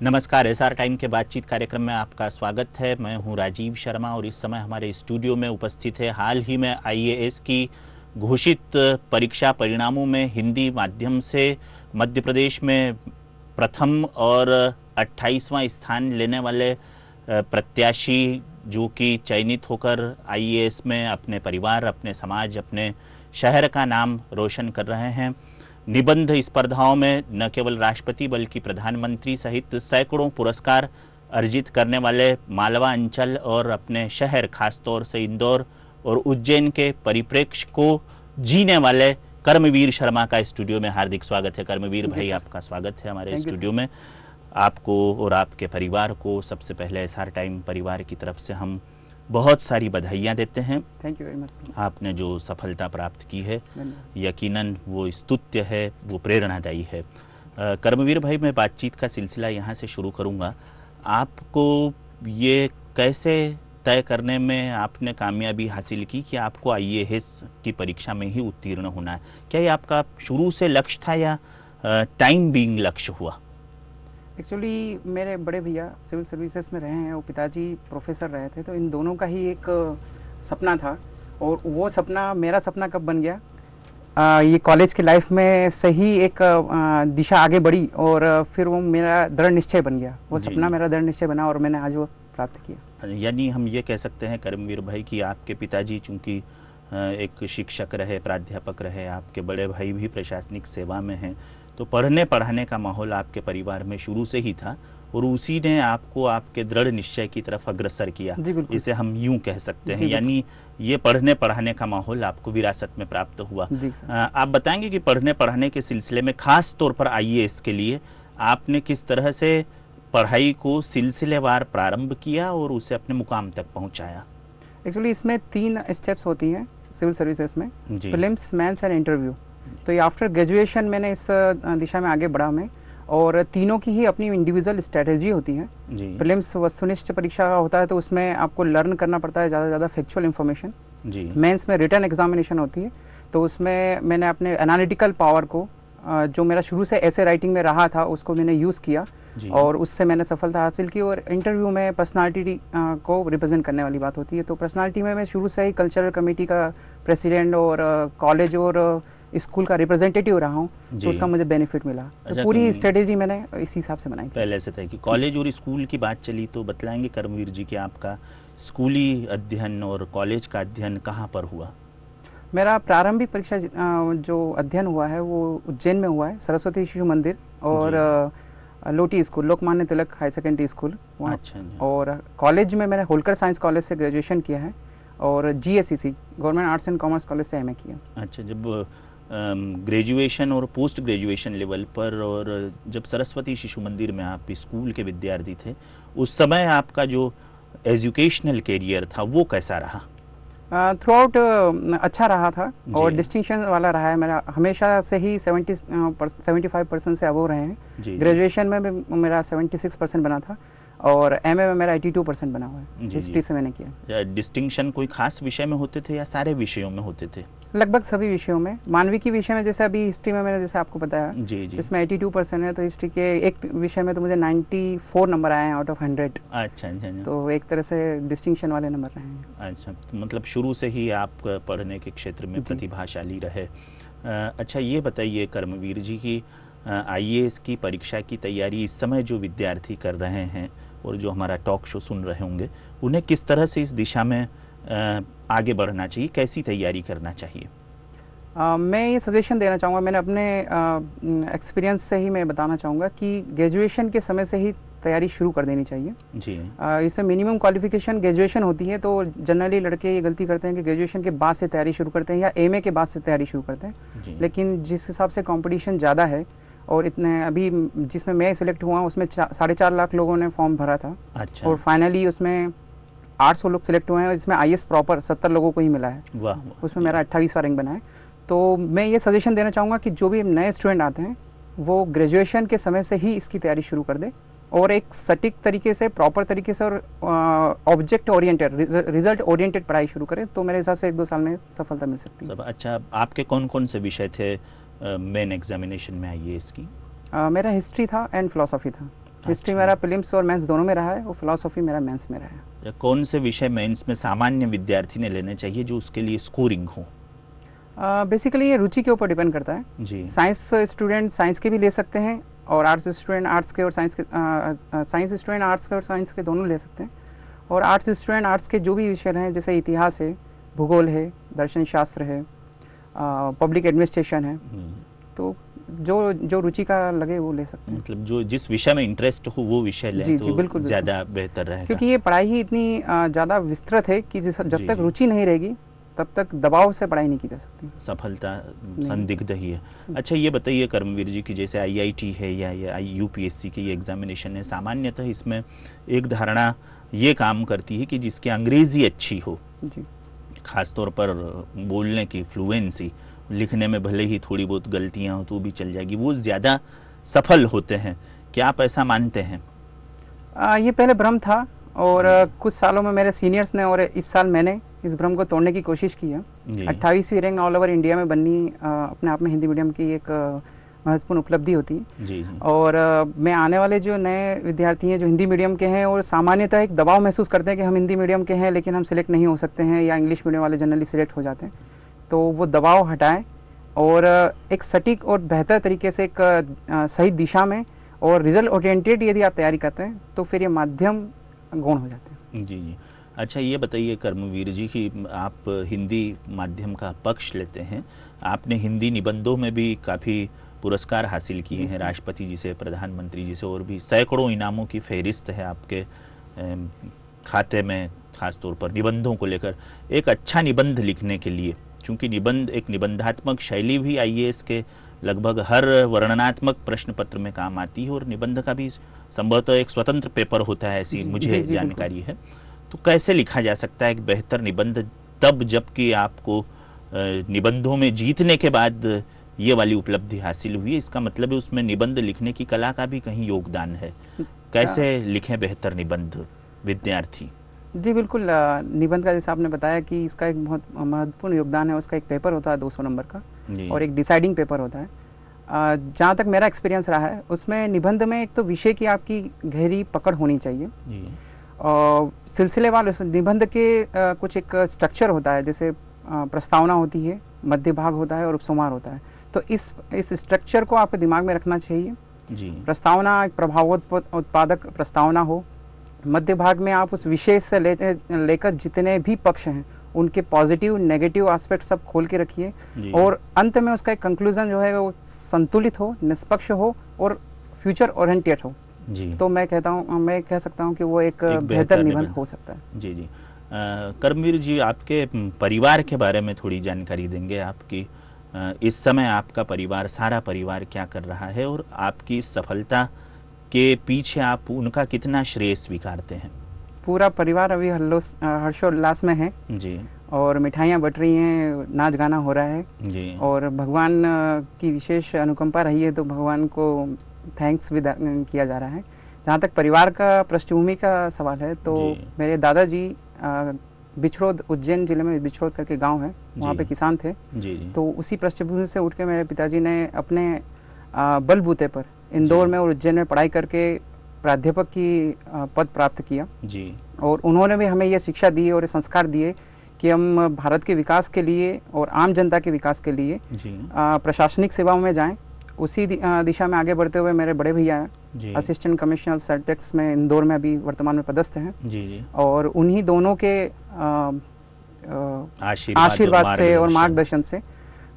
नमस्कार। SR time के बातचीत कार्यक्रम में आपका स्वागत है। मैं हूं राजीव शर्मा और इस समय हमारे स्टूडियो में उपस्थित है हाल ही में आईएएस की घोषित परीक्षा परिणामों में हिंदी माध्यम से मध्य प्रदेश में प्रथम और 28वां स्थान लेने वाले प्रत्याशी जो कि चयनित होकर आईएएस में अपने परिवार, अपने समाज, अपने शहर का नाम रोशन कर रहे हैं। निबंध स्पर्धाओं में न केवल राष्ट्रपति बल्कि प्रधानमंत्री सहित सैकड़ों पुरस्कार अर्जित करने वाले मालवा अंचल और अपने शहर खासतौर से इंदौर और उज्जैन के परिप्रेक्ष्य को जीने वाले कर्मवीर शर्मा का स्टूडियो में हार्दिक स्वागत है। कर्मवीर भाई, आपका स्वागत है हमारे स्टूडियो में। आपको और आपके परिवार को सबसे पहले एसआर टाइम परिवार की तरफ से हम बहुत सारी बधाइयाँ देते हैं। Thank you very much. आपने जो सफलता प्राप्त की है यकीनन वो स्तुत्य है, वो प्रेरणादायी है। कर्मवीर भाई, मैं बातचीत का सिलसिला यहाँ से शुरू करूँगा। आपको ये कैसे तय करने में आपने कामयाबी हासिल की कि आपको आईएएस की परीक्षा में ही उत्तीर्ण होना है? क्या ये आपका शुरू से लक्ष्य था या टाइम बीइंग लक्ष्य हुआ? एक्चुअली मेरे बड़े भैया सिविल सर्विसेज में रहे हैं और पिताजी प्रोफेसर रहे थे, तो इन दोनों का ही एक सपना था। और वो सपना मेरा सपना कब बन गया, ये कॉलेज की लाइफ में सही एक दिशा आगे बढ़ी और फिर वो मेरा दृढ़ निश्चय बन गया। वो सपना मेरा दृढ़ निश्चय बना और मैंने आज वो प्राप्त किया। यानी हम ये कह सकते हैं कर्मवीर भाई कि आपके पिताजी चूँकि एक शिक्षक रहे, प्राध्यापक रहे, आपके बड़े भाई भी प्रशासनिक सेवा में हैं, तो पढ़ने पढ़ाने का माहौल आपके परिवार में शुरू से ही था और उसी ने आपको आपके दृढ़ निश्चय की तरफ अग्रसर किया, इसे हम यूं कह सकते हैं। यानी ये पढ़ने पढ़ाने का माहौल आपको विरासत में प्राप्त हुआ। आप बताएंगे कि पढ़ने पढ़ाने के सिलसिले में खास तौर पर आईएएस के लिए आपने किस तरह से पढ़ाई को सिलसिलेवार प्रारंभ किया और उसे अपने मुकाम तक पहुँचाया? एक्चुअली इसमें 3 स्टेप्स होती हैं सिविल सर्विसेज में, प्रीलिम्स, मेंस एंड इंटरव्यू। तो ये आफ्टर ग्रेजुएशन मैंने इस दिशा में आगे बढ़ा मैं, और तीनों की ही अपनी इंडिविजुअल स्ट्रेटेजी होती है। प्रीलिम्स वस्तुनिष्ठ परीक्षा का होता है, तो उसमें आपको लर्न करना पड़ता है ज़्यादा से ज़्यादा फैक्चुअल इन्फॉर्मेशन। मेंस में रिटन एग्जामिनेशन होती है, तो उसमें मैंने अपने एनालिटिकल पावर को, जो मेरा शुरू से ऐसे राइटिंग में रहा था, उसको मैंने यूज़ किया और उससे मैंने सफलता हासिल की। और इंटरव्यू में पर्सनालिटी को रिप्रेजेंट करने वाली बात होती है, तो पर्सनालिटी में मैं शुरू से ही कल्चरल कमेटी का प्रेसिडेंट और कॉलेज और स्कूल का रिप्रेजेंटेटिव रहा हूँ, तो उसका मुझे बेनिफिट मिला। तो पूरी स्ट्रेटेजी मैंने इसी हिसाब से बनाई। पहले से था कि कॉलेज और स्कूल की बात चली, तो बतलाएंगे कर्मवीर जी कि आपका स्कूली अध्ययन और कॉलेज का अध्ययन कहाँ पर हुआ? मेरा प्रारंभिक परीक्षा जो अध्ययन हुआ है वो उज्जैन में हुआ है, सरस्वती शिशु मंदिर और लोटी school, Lokmanya Tilak high secondary school. अच्छा। और कॉलेज में मैंने होलकर साइंस कॉलेज से ग्रेजुएशन किया है और GSCC government arts and commerce college से एमए किया। अच्छा, जब ग्रेजुएशन और पोस्ट ग्रेजुएशन लेवल पर और जब सरस्वती शिशु मंदिर में आप स्कूल के विद्यार्थी थे, उस समय आपका जो एजुकेशनल कैरियर था वो कैसा रहा? थ्रू आउट अच्छा रहा था और डिस्टिंक्शन वाला रहा है मेरा। हमेशा से ही 75% से अबव रहे हैं। ग्रेजुएशन में भी मेरा 76% बना था और एमए में मेरा 82% बना हुआ है। हिस्ट्री से मैंने किया। डिस्टिंक्शन कोई खास विषय में होते थे या सारे विषयों में होते थे? लगभग सभी विषयों में। मानविकी विषय में, जैसे अभी हिस्ट्री में मैंने जैसे आपको बताया, इसमें 82% है, तो हिस्ट्री के एक विषय में तो मुझे 94 नंबर आए हैं आउट ऑफ 100। अच्छा। तो एक तरह से डिस्टिंक्शन वाले नंबर रहे हैं। अच्छा, मतलब शुरू से ही आप पढ़ने के क्षेत्र में प्रतिभाशाली रहे। अच्छा, ये बताइए कर्मवीर जी की आईएएस की परीक्षा की तैयारी इस समय जो विद्यार्थी कर रहे हैं और जो हमारा टॉक शो सुन रहे होंगे, उन्हें किस तरह से इस दिशा में आगे बढ़ना चाहिए, कैसी तैयारी करना चाहिए? मैं ये सजेशन देना चाहूँगा, मैंने अपने एक्सपीरियंस से ही मैं बताना चाहूँगा कि ग्रेजुएशन के समय से ही तैयारी शुरू कर देनी चाहिए जी। इससे मिनिमम क्वालिफिकेशन ग्रेजुएशन होती है, तो जनरली लड़के ये गलती करते हैं कि ग्रेजुएशन के बाद से तैयारी शुरू करते हैं या एमए के बाद से तैयारी शुरू करते हैं। लेकिन जिस हिसाब से कंपटीशन ज़्यादा है और इतने अभी जिसमें मैं सिलेक्ट हुआ उसमें 4.5 लाख लोगों ने फॉर्म भरा था। अच्छा। और फाइनली उसमें 800 लोग सिलेक्ट हुए हैं, जिसमें आईएएस प्रॉपर 70 लोगों को ही मिला है। वाह। उसमें मेरा 28वां रैंक बना है। तो मैं ये सजेशन देना चाहूँगा कि जो भी नए स्टूडेंट आते हैं वो ग्रेजुएशन के समय से ही इसकी तैयारी शुरू कर दे और एक सटीक तरीके से, प्रॉपर तरीके से और ऑब्जेक्ट ओरिएंटेड, रिजल्ट ओरिएंटेड पढ़ाई शुरू करें, तो मेरे हिसाब से 1-2 साल में सफलता मिल सकती है। अच्छा, आपके कौन कौन से विषय थे मेन एग्जामिनेशन में आईएएस की? मेरा हिस्ट्री था एंड फिलोसॉफी था। हिस्ट्री मेरा प्रीलिम्स और मेंस दोनों में रहा है और फिलॉसफी मेरा मेंस में रहा है। कौन से विषय मेंस में सामान्य विद्यार्थी ने लेने चाहिए जो उसके लिए स्कोरिंग हो? बेसिकली ये रुचि के ऊपर डिपेंड करता है जी। साइंस स्टूडेंट साइंस के भी ले सकते हैं और आर्ट्स स्टूडेंट आर्ट्स के और साइंस के, साइंस स्टूडेंट आर्ट्स के और साइंस के दोनों ले सकते हैं। और आर्ट्स स्टूडेंट आर्ट्स के जो भी विषय हैं जैसे इतिहास है, भूगोल है, दर्शन शास्त्र है, पब्लिक एडमिनिस्ट्रेशन है, तो जो रुचि का लगे वो ले सकते हैं। मतलब जो जिस विषय में इंटरेस्ट हो वो विषय लें तो बिल्कुल ज़्यादा बेहतर रहेगा, क्योंकि ये पढ़ाई ही इतनी ज़्यादा विस्तृत है कि जब तक रुचि नहीं रहेगी तब तक दबाव से पढ़ाई नहीं की जा सकती, सफलता संदिग्ध ही है। अच्छा ये बताइए कर्मवीर जी कि जैसे आईआईटी है या यूपीएससी की ये एग्जामिनेशन है, सामान्यतः इसमें एक धारणा ये काम करती है कि जिसकी अंग्रेजी अच्छी हो जी, खासतौर पर बोलने की फ्लुएंसी, लिखने में भले ही थोड़ी बहुत गलतियां हो तो भी चल जाएगी, वो ज़्यादा सफल होते हैं। क्या आप ऐसा मानते हैं? ये पहले भ्रम था और कुछ सालों में मेरे सीनियर्स ने और इस साल मैंने इस भ्रम को तोड़ने की कोशिश की है। 28वीं रैंक ऑल ओवर इंडिया में बननी अपने आप में हिंदी मीडियम की एक महत्वपूर्ण उपलब्धि होती है जी। और मैं आने वाले जो नए विद्यार्थी हैं जो हिंदी मीडियम के हैं और सामान्यतः एक दबाव महसूस करते हैं कि हम हिंदी मीडियम के हैं लेकिन हम सिलेक्ट नहीं हो सकते हैं, या इंग्लिश मीडियम वाले जनरली सिलेक्ट हो जाते हैं, तो वो दबाव हटाएं और एक सटीक और बेहतर तरीके से एक सही दिशा में और रिजल्ट ओरिएंटेड यदि आप तैयारी करते हैं तो फिर ये माध्यम गौण हो जाते हैं जी जी। अच्छा ये बताइए कर्मवीर जी कि आप हिंदी माध्यम का पक्ष लेते हैं, आपने हिंदी निबंधों में भी काफ़ी पुरस्कार हासिल किए हैं, राष्ट्रपति जी से, प्रधानमंत्री जी से, और भी सैकड़ों इनामों की फहरिस्त है आपके खाते में, खासतौर पर निबंधों को लेकर। एक अच्छा निबंध लिखने के लिए, चूँकि निबंध एक निबंधात्मक शैली भी आईएएस के लगभग हर वर्णनात्मक प्रश्न पत्र में काम आती है और निबंध का भी संभवतः एक स्वतंत्र पेपर होता है, ऐसी मुझे जानकारी है। तो कैसे लिखा जा सकता है एक बेहतर निबंध, तब जबकि आपको निबंधों में जीतने के बाद ये वाली उपलब्धि हासिल हुई है, इसका मतलब है उसमें निबंध लिखने की कला का भी कहीं योगदान है। कैसे लिखें बेहतर निबंध विद्यार्थी? जी बिल्कुल, निबंध का जैसे आपने बताया कि इसका एक बहुत महत्वपूर्ण योगदान है, उसका एक पेपर होता है 200 नंबर का और एक डिसाइडिंग पेपर होता है। जहाँ तक मेरा एक्सपीरियंस रहा है उसमें निबंध में एक तो विषय की आपकी गहरी पकड़ होनी चाहिए, सिलसिलेवार निबंध के कुछ एक स्ट्रक्चर होता है, जैसे प्रस्तावना होती है, मध्य भाग होता है और उपसंहार होता है, तो इस स्ट्रक्चर को आपके दिमाग में रखना चाहिए जी। प्रस्तावना एक प्रभावोत्पादक प्रस्तावना हो, मध्य भाग में आप उस विषय से लेकर जितने भी पक्ष हैं उनके पॉजिटिव नेगेटिव एस्पेक्ट सब खोल के रखिए और अंत में उसका एक कंक्लूजन जो है वो संतुलित हो, निष्पक्ष हो और फ्यूचर ओरिएंटेड हो जी। तो मैं कह सकता हूँ कि वो एक बेहतर निबंध हो सकता है जी जी। कर्मवीर जी, आपके परिवार के बारे में थोड़ी जानकारी देंगे? आपकी इस समय आपका परिवार, सारा परिवार क्या कर रहा है और आपकी सफलता के पीछे आप उनका कितना श्रेय स्वीकारते हैं? पूरा परिवार अभी हर्षोल्लास में है जी, और मिठाइयाँ बट रही हैं, नाच गाना हो रहा है जी, और भगवान की विशेष अनुकंपा रही है तो भगवान को थैंक्स भी किया जा रहा है। जहाँ तक परिवार का पृष्ठभूमि का सवाल है तो मेरे दादाजी बिछरोद, उज्जैन जिले में बिछरोद करके गांव है, वहाँ पे किसान थे जी। तो उसी पृष्ठभूमि से उठ के मेरे पिताजी ने अपने बलबूते पर इंदौर में और उज्जैन में पढ़ाई करके प्राध्यापक की पद प्राप्त किया जी। और उन्होंने भी हमें ये शिक्षा दी और संस्कार दिए कि हम भारत के विकास के लिए और आम जनता के विकास के लिए प्रशासनिक सेवाओं में जाएं। उसी दिशा में आगे बढ़ते हुए मेरे बड़े भैया असिस्टेंट कमिश्नर सेलटेक्स में इंदौर में अभी वर्तमान में पदस्थ हैं जी। और उन्हीं दोनों के आशीर्वाद से और मार्गदर्शन से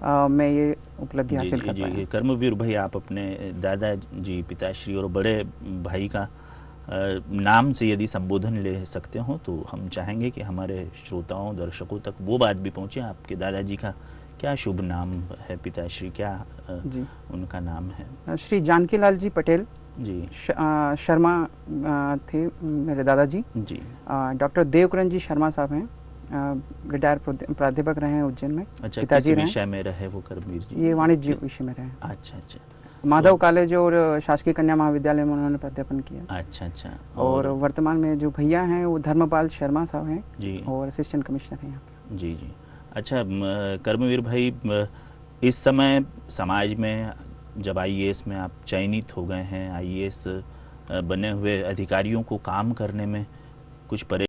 मैं ये उपलब्धि हासिल कर पाया। कर्मवीर भाई, आप अपने दादाजी, पिताश्री और बड़े भाई का नाम से यदि संबोधन ले सकते हो तो हम चाहेंगे कि हमारे श्रोताओं, दर्शकों तक वो बात भी पहुँचे। आपके दादाजी का क्या शुभ नाम है, पिताश्री क्या जी उनका नाम है? श्री जानकीलाल जी पटेल जी शर्मा थे मेरे दादाजी जी। डॉक्टर देवकरण जी शर्मा साहब हैं, रिटायर प्राध्यापक रहे हैं उज्जैन में। अच्छा, पिताजी विषय में रहे वो कर्मवीर जी? ये वाणिज्य विषय में रहे। अच्छा अच्छा। माधव कॉलेज और शासकीय कन्या महाविद्यालय में उन्होंने प्राध्यापन किया। अच्छा अच्छा। और वर्तमान में जो भैया हैं वो धर्मपाल शर्मा साहब हैं जी, और असिस्टेंट कमिश्नर हैं यहाँ पे जी जी। अच्छा कर्मवीर भाई, इस समय समाज में जब आईएएस में आप चयनित हो गए हैं, आईएएस बने हुए अधिकारियों को काम करने में कुछ